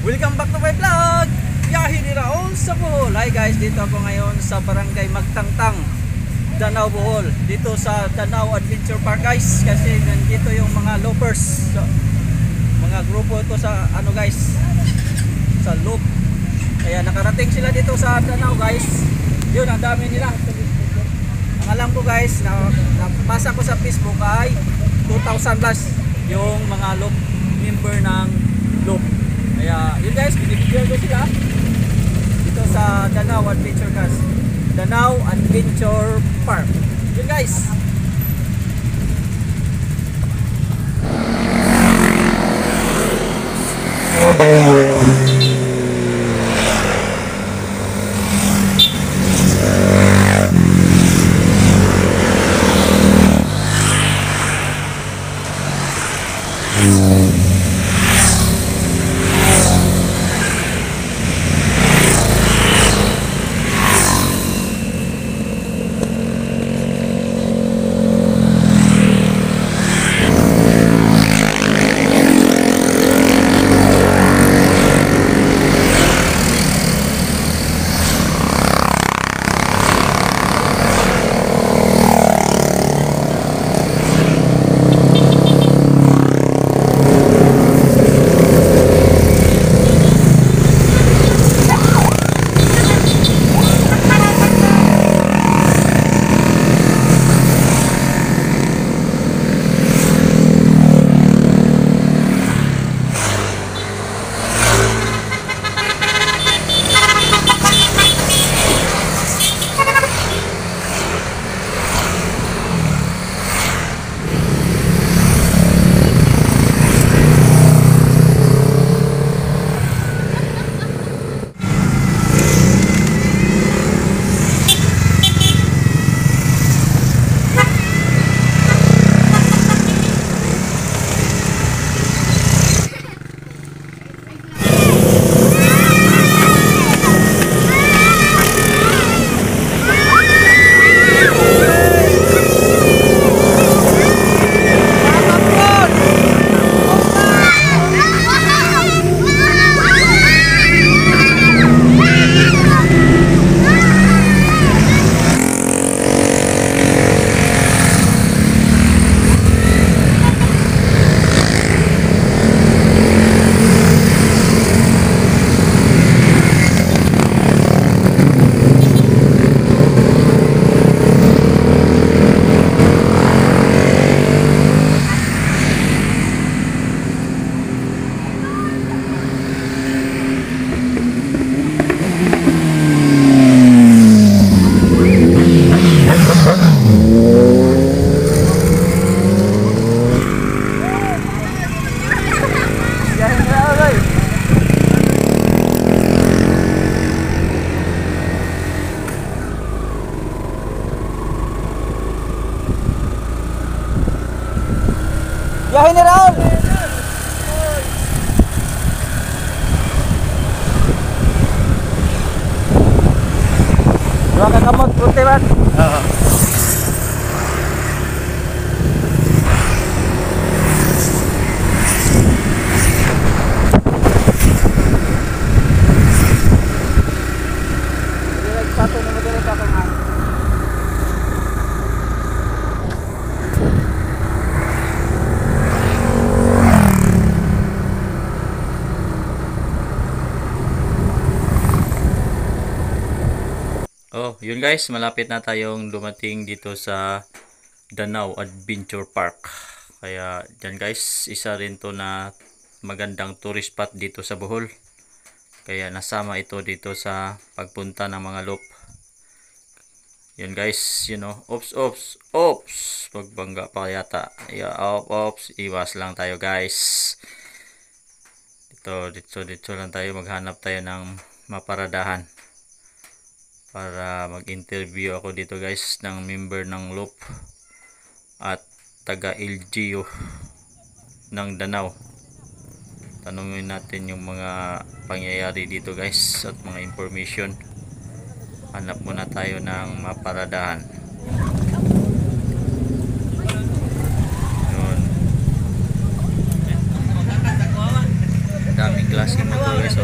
Welcome back to my vlog. Biyahe ni Raul sa Bohol. Hi guys, dito ako ngayon sa Barangay Magtangtang, Danao, Bohol. Dito sa Danao Adventure Park guys. Kasi nandito yung mga loopers. So, mga grupo ito sa ano guys, sa loop. Kaya nakarating sila dito sa Danao guys. Yun, ang dami nila. Ang alam ko guys, napasa ko sa Facebook ay 2,000 plus yung mga loop member ng loop. Kaya yun guys, binibigyan ko sila dito sa Danao Adventure Cast, Danao Adventure Park. Yun guys. Biyahe ni Raul. Dua ka kamot puti man. Oo. Satu na dire sa akong hang. Oh, yun guys, malapit na tayong dumating dito sa Danao Adventure Park. Kaya dyan guys, isa rin to na magandang tourist spot dito sa Bohol. Kaya nasama ito dito sa pagpunta ng mga loop. Yun guys, oops, pagbangga pa yata. Yeah, oops, iwas lang tayo guys. Dito lang tayo, maghanap tayo ng maparadahan para mag-interview ako dito guys ng member ng Loop at taga LGU ng Danau. Tanungin natin yung mga pangyayari dito guys at mga information. Hanap muna tayo ng maparadahan. Yun. Daming klaseng motor guys.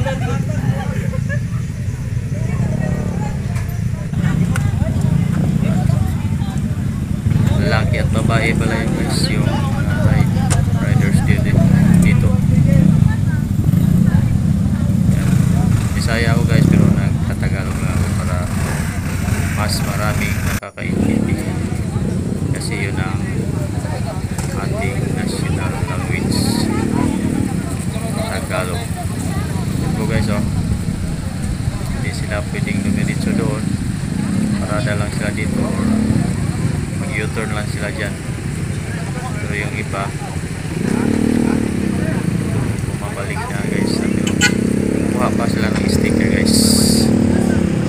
Lalaki at babae pala yung guys, yung riders dito. Bisaya ako guys, pero nagtatagalog lang ako para mas maraming nakakaintindi kasi yun ang ating national language, Tagalog. Ito guys, hindi sila pwedeng dumiretso doon, parada lang sila dito or mag U-turn lang sila dyan. Pero yung iba bumabalik na guys, kuha pa sila ng sticker guys.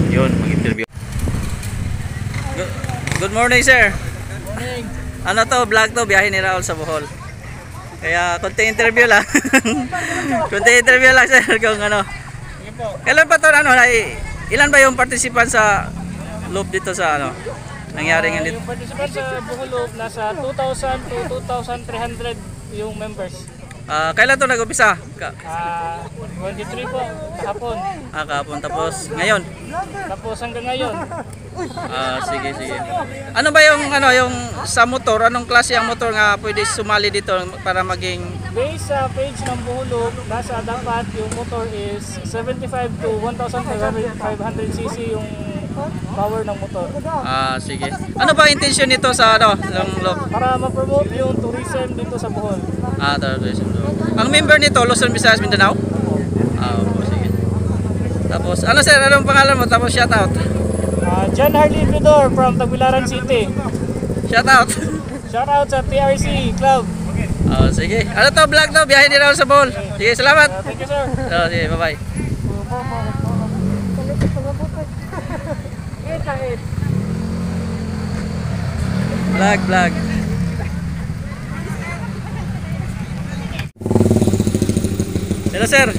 Yun, mag-interview. Good morning sir. Good morning. Ano to, vlog to, biyahe ni Raul sa Bohol. Kaya konti interview lang. Konti interview lang sir kung ano. Sige po. Kailan pa to ilan ba yung participant sa Loop dito sa ano? Nangyari nga dito. Yung participant sa Bohol Loop, nasa 2,000 to 2,300 yung members. Kailan to nag-umpisa? 23 po, kahapon. Kahapon, tapos ngayon. Tapos hanggang ngayon. Sige. Ano ba yung sa motor, anong klase ang motor nga pwede sumali dito para maging Based sa page ng Bohol Loop, nasa dapat yung motor is 75 to 1,500cc yung power ng motor. Sige. Ano ba intention nito sa ng Loop? Para ma-promote yung tourism dito sa Bohol. Ang member nito, Luzon, Visayas, Mindanao? Opo, sige. Tapos, ano sir, anong pangalan mo? Tapos shoutout. John Harley Vidor from Tagbilaran City. Shoutout. Shoutout sa TRC Club. Sige. Ano to, vlog to? Biyahe ni Raul sa Bohol. Sige, salamat. Thank you sir. Sige, bye-bye. Vlog. Hello sir.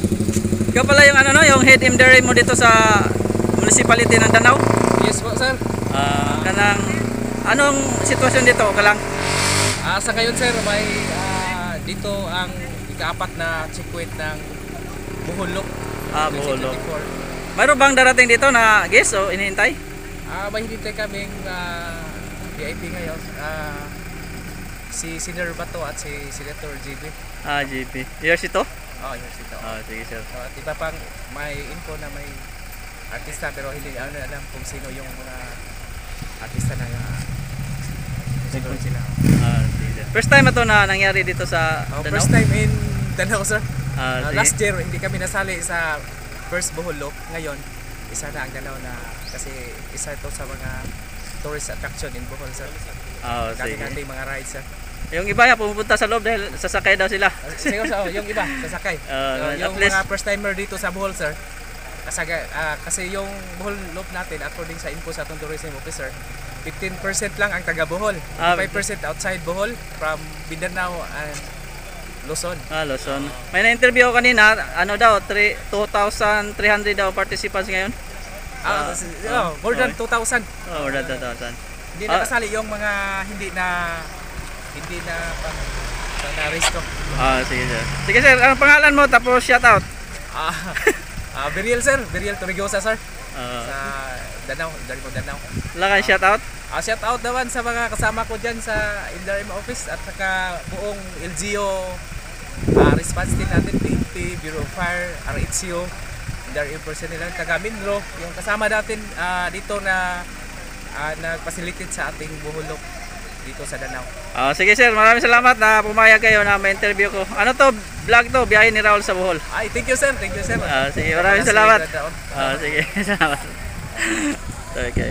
Ikaw pala yung yung head MDRA mo dito sa municipality ng Danau? Yes po sir. Anong sitwasyon dito? Okay lang? Sa ngayon sir, may dito ang ika-apat na checkpoint ng Bohol Loop. Bohol Loop. 2024. Mayroon bang darating dito na guest o inihintay? May hinintay kaming VIP ngayon. Si Senator Bato at si Senator GB. GP. Yours ito? Yes ito. Sige sir. At iba pang may info na may artista pero hindi alam kung sino yung mga artista na sino sila. Sige sir. First time ito na nangyari dito sa Danau? First time in Danau sir. Sige. Last year hindi kami nasali sa first Bohol Loop. Ngayon isa na ang Danau na kasi isa ito sa mga tourist attraction in Bohol sir. Sige. Ganda mga rides sir. Yung iba pumupunta sa loob dahil sasakay daw sila. Siguro yung iba sasakay. Yung mga first timer dito sa Bohol sir. Kasi yung Bohol Loop natin according sa info sa atong tourism officer 15% lang ang taga Bohol. 5% outside Bohol from Mindanao and Luzon. Luzon. May na-interview ako kanina, 2,300 daw participants ngayon. More than 2,000. More than 2,000. Hindi nakasali yung mga hindi na risto. Sige sir. Sige sir, anong pangalan mo tapos shoutout? Beriel sir, Beriel Torregosa sir. Sa Danau, dari ko Danau. Wala kang shoutout? Shoutout naman sa mga kasama ko dyan sa Indarima office at saka buong LGU response team natin, PNP, Bureau of Fire, RHCO, Indarima personnel, taga Minro, yung kasama natin dito na nag-facilitate sa ating Bohol Loop dito sa Danau. Sige sir, maraming salamat na pumayag kayo na ma-interview ko. Ano to, vlog to, biyahe ni Raul sa Bohol. Thank you sir, thank you sir. Sige, maraming salamat. Sige, salamat. Okay.